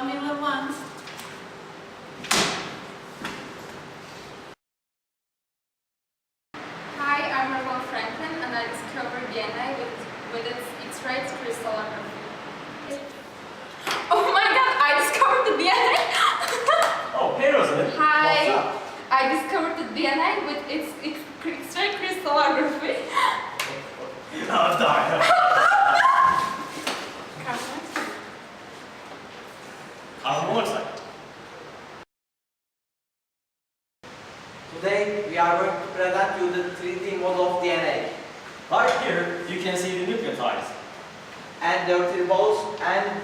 Formula One. Hi, I'm Margot Franklin, and I discovered DNA with its X-ray crystallography. Oh my God! I discovered the DNA. Oh, hey Rosalind. Hi. What's up? I discovered the DNA with its X-ray crystallography. Oh, darn. How looks like? Today we are going to present you the 3D model of DNA Right here, you can see the nucleotides. and their tribbles and